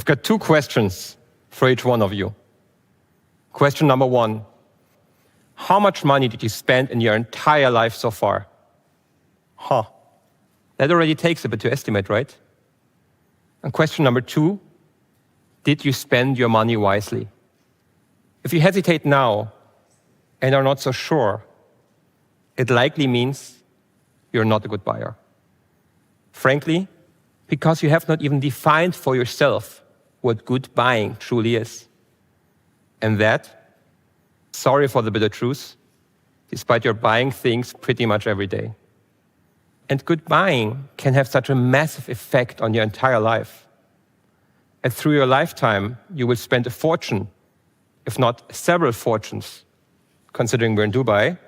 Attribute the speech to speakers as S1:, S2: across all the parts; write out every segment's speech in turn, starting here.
S1: got 2 questions for each one of you. Question number 1, how much money did you spend in your entire life so far? That already takes a bit to estimate, right? And question number 2, did you spend your money wisely? If you hesitate now and are not so sure, it likely means you're not a good buyer. Frankly, because you have not even defined for yourself what good buying truly is. And that, sorry for the bitter truth, despite you're buying things pretty much every day. And good buying can have such a massive effect on your entire life. And through your lifetime, you will spend a fortune, if not several fortunes, considering we're in Dubai.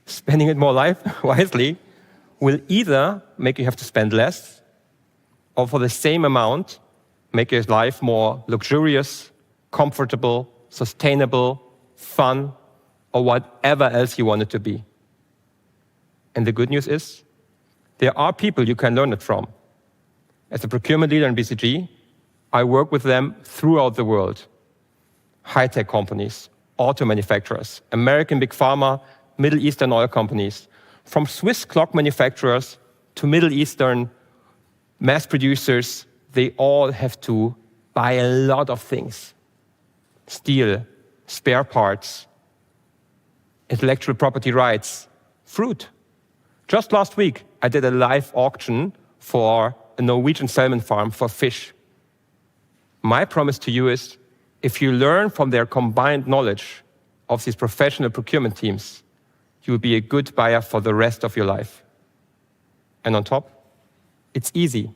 S1: Spending it more wisely will either make you have to spend less, or for the same amount, make your life more luxurious, comfortable, sustainable, fun, or whatever else you want it to be. And the good news is, there are people you can learn it from. As a procurement leader in BCG, I work with them throughout the world. High-tech companies, auto manufacturers, American big pharma, Middle Eastern oil companies, from Swiss clock manufacturers to Middle Eastern mass producers, they all have to buy a lot of things. Steel, spare parts, intellectual property rights, fruit. Just last week, I did a live auction for a Norwegian salmon farm for fish. My promise to you is, if you learn from their combined knowledge of these professional procurement teams, you will be a good buyer for the rest of your life. And on top, it's easy.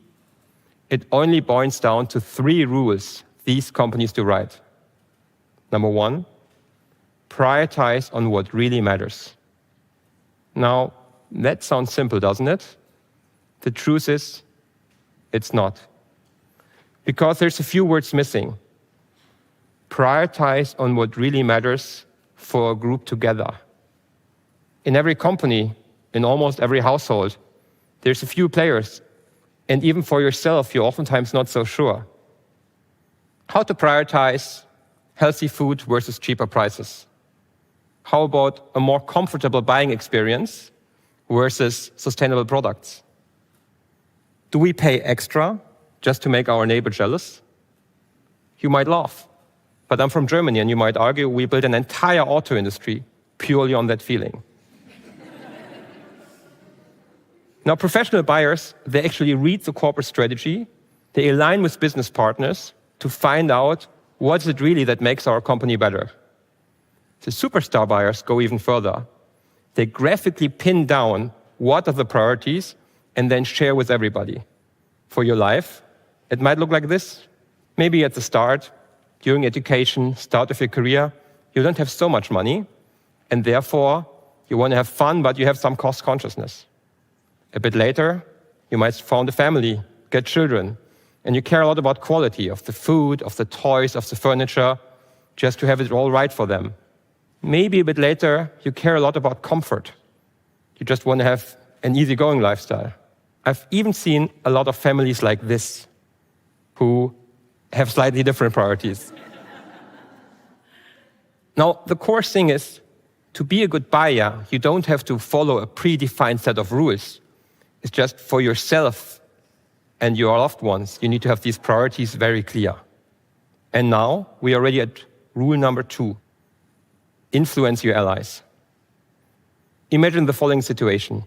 S1: It only boils down to 3 rules these companies do right. Number 1, prioritize on what really matters. Now, that sounds simple, doesn't it? The truth is, it's not. Because there's a few words missing. Prioritize on what really matters for a group together. In every company, in almost every household, there's a few players. And even for yourself, you're oftentimes not so sure. How to prioritize healthy food versus cheaper prices? How about a more comfortable buying experience versus sustainable products? Do we pay extra just to make our neighbor jealous? You might laugh, but I'm from Germany, and you might argue we built an entire auto industry purely on that feeling. Now, professional buyers, they actually read the corporate strategy, they align with business partners to find out what is it really that makes our company better. The superstar buyers go even further. They graphically pin down what are the priorities and then share with everybody. For your life, it might look like this. Maybe at the start, during education, start of your career, you don't have so much money, and therefore you want to have fun, but you have some cost consciousness. A bit later, you might found a family, get children, and you care a lot about quality of the food, of the toys, of the furniture, just to have it all right for them. Maybe a bit later, you care a lot about comfort. You just want to have an easygoing lifestyle. I've even seen a lot of families like this who have slightly different priorities. Now, the core thing is, to be a good buyer, you don't have to follow a predefined set of rules. It's just for yourself and your loved ones, you need to have these priorities very clear. And now, we are already at rule number 2. Influence your allies. Imagine the following situation.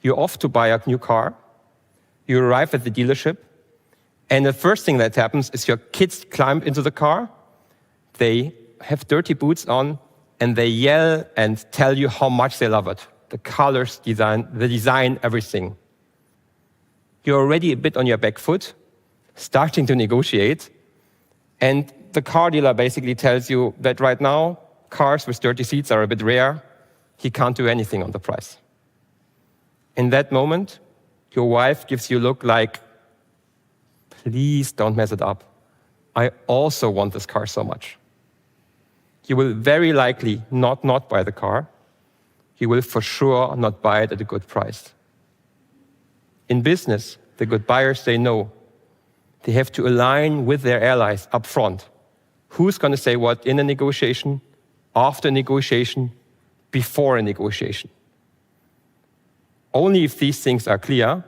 S1: You're off to buy a new car, you arrive at the dealership, and the first thing that happens is your kids climb into the car, they have dirty boots on, and they yell and tell you how much they love it. The colors, the design, everything. You're already a bit on your back foot, starting to negotiate, and the car dealer basically tells you that right now, cars with dirty seats are a bit rare. He can't do anything on the price. In that moment, your wife gives you a look like, please don't mess it up. I also want this car so much. You will very likely not buy the car. You will for sure not buy it at a good price. In business, the good buyers say no. They have to align with their allies up front. Who's going to say what in a negotiation, after a negotiation, before a negotiation? Only if these things are clear,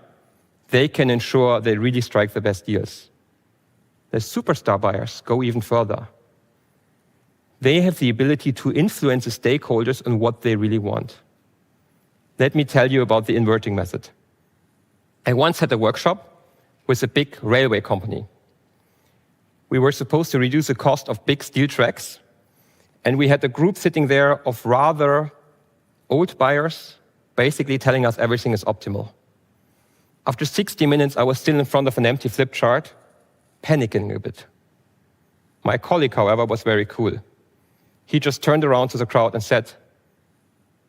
S1: they can ensure they really strike the best deals. The superstar buyers go even further. They have the ability to influence the stakeholders on what they really want. Let me tell you about the inverting method. I once had a workshop with a big railway company. We were supposed to reduce the cost of big steel tracks, and we had a group sitting there of rather old buyers, basically telling us everything is optimal. After 60 minutes, I was still in front of an empty flip chart, panicking a bit. My colleague, however, was very cool. He just turned around to the crowd and said,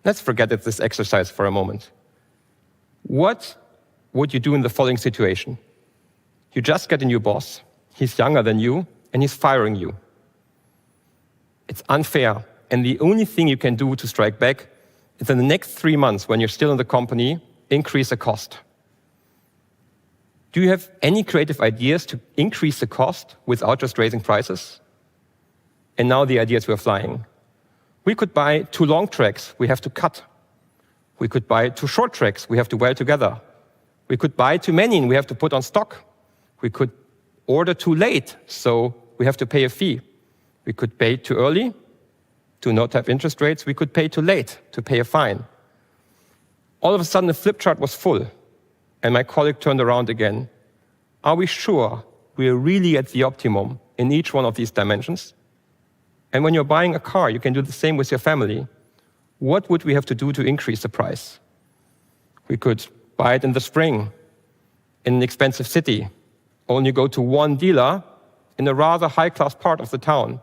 S1: let's forget this exercise for a moment. What would you do in the following situation? You just get a new boss, he's younger than you, and he's firing you. It's unfair, and the only thing you can do to strike back is in the next 3 months, when you're still in the company, increase the cost. Do you have any creative ideas to increase the cost without just raising prices? And now the ideas were flying. We could buy 2 long tracks, we have to cut. We could buy 2 short tracks, we have to weld together. We could buy too many and we have to put on stock. We could order too late, so we have to pay a fee. We could pay too early to not have interest rates. We could pay too late to pay a fine. All of a sudden, the flip chart was full, and my colleague turned around again. Are we sure we're really at the optimum in each one of these dimensions? And when you're buying a car, you can do the same with your family. What would we have to do to increase the price? We could buy it in the spring, in an expensive city, only go to one dealer in a rather high-class part of the town.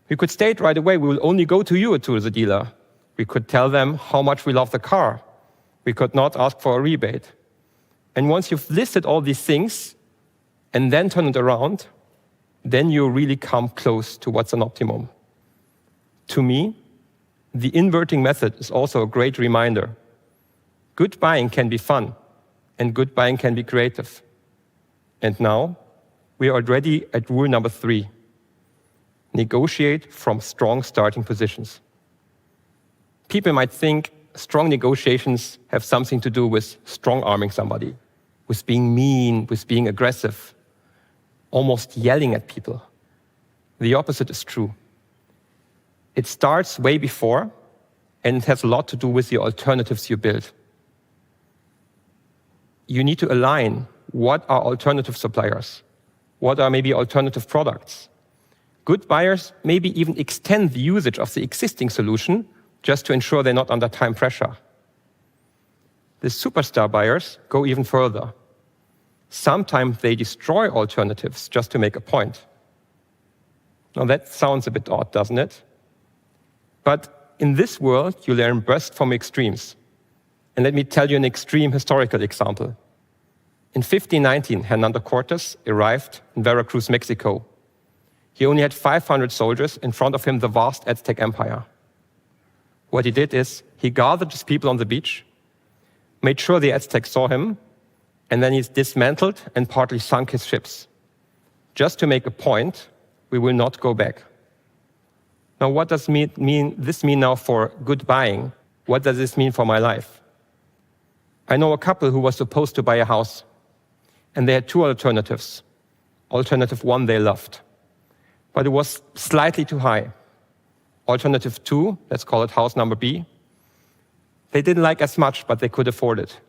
S1: We could state right away, we will only go to you, to the dealer. We could tell them how much we love the car. We could not ask for a rebate. And once you've listed all these things and then turn it around, then you really come close to what's an optimum. To me, the inverting method is also a great reminder. Good buying can be fun, and good buying can be creative. And now, we are already at rule number 3. Negotiate from strong starting positions. People might think strong negotiations have something to do with strong-arming somebody, with being mean, with being aggressive, almost yelling at people. The opposite is true. It starts way before, and it has a lot to do with the alternatives you build. You need to align what are alternative suppliers, what are maybe alternative products. Good buyers maybe even extend the usage of the existing solution just to ensure they're not under time pressure. The superstar buyers go even further. Sometimes they destroy alternatives just to make a point. Now that sounds a bit odd, doesn't it? But in this world, you learn best from extremes. And let me tell you an extreme historical example. In 1519, Hernando Cortés arrived in Veracruz, Mexico. He only had 500 soldiers, in front of him the vast Aztec Empire. What he did is, he gathered his people on the beach, made sure the Aztecs saw him, and then he dismantled and partly sunk his ships. Just to make a point, we will not go back. Now, what does this mean now for good buying? What does this mean for my life? I know a couple who was supposed to buy a house, and they had 2 alternatives. Alternative 1 they loved, but it was slightly too high. Alternative 2, let's call it house number B, they didn't like as much, but they could afford it.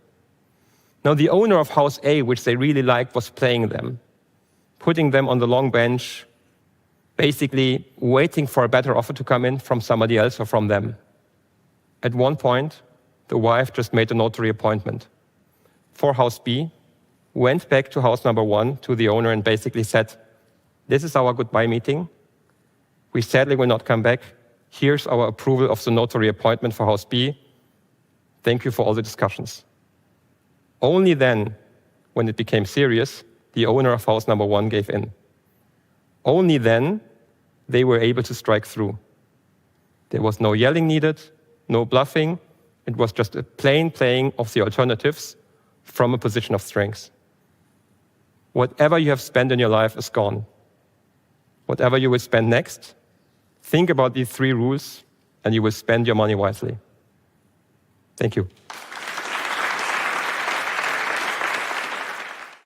S1: Now the owner of house A, which they really liked, was playing them, putting them on the long bench, basically waiting for a better offer to come in from somebody else or from them. At one point, the wife just made a notary appointment for house B, went back to house number 1, to the owner, and basically said, this is our goodbye meeting. We sadly will not come back. Here's our approval of the notary appointment for house B. Thank you for all the discussions. Only then, when it became serious, the owner of house number 1 gave in. Only then, they were able to strike through. There was no yelling needed, no bluffing. It was just a plain playing of the alternatives from a position of strength. whatever you have spent in your life is gone. Whatever you will spend next, think about these 3 rules, and you will spend your money wisely. Thank you.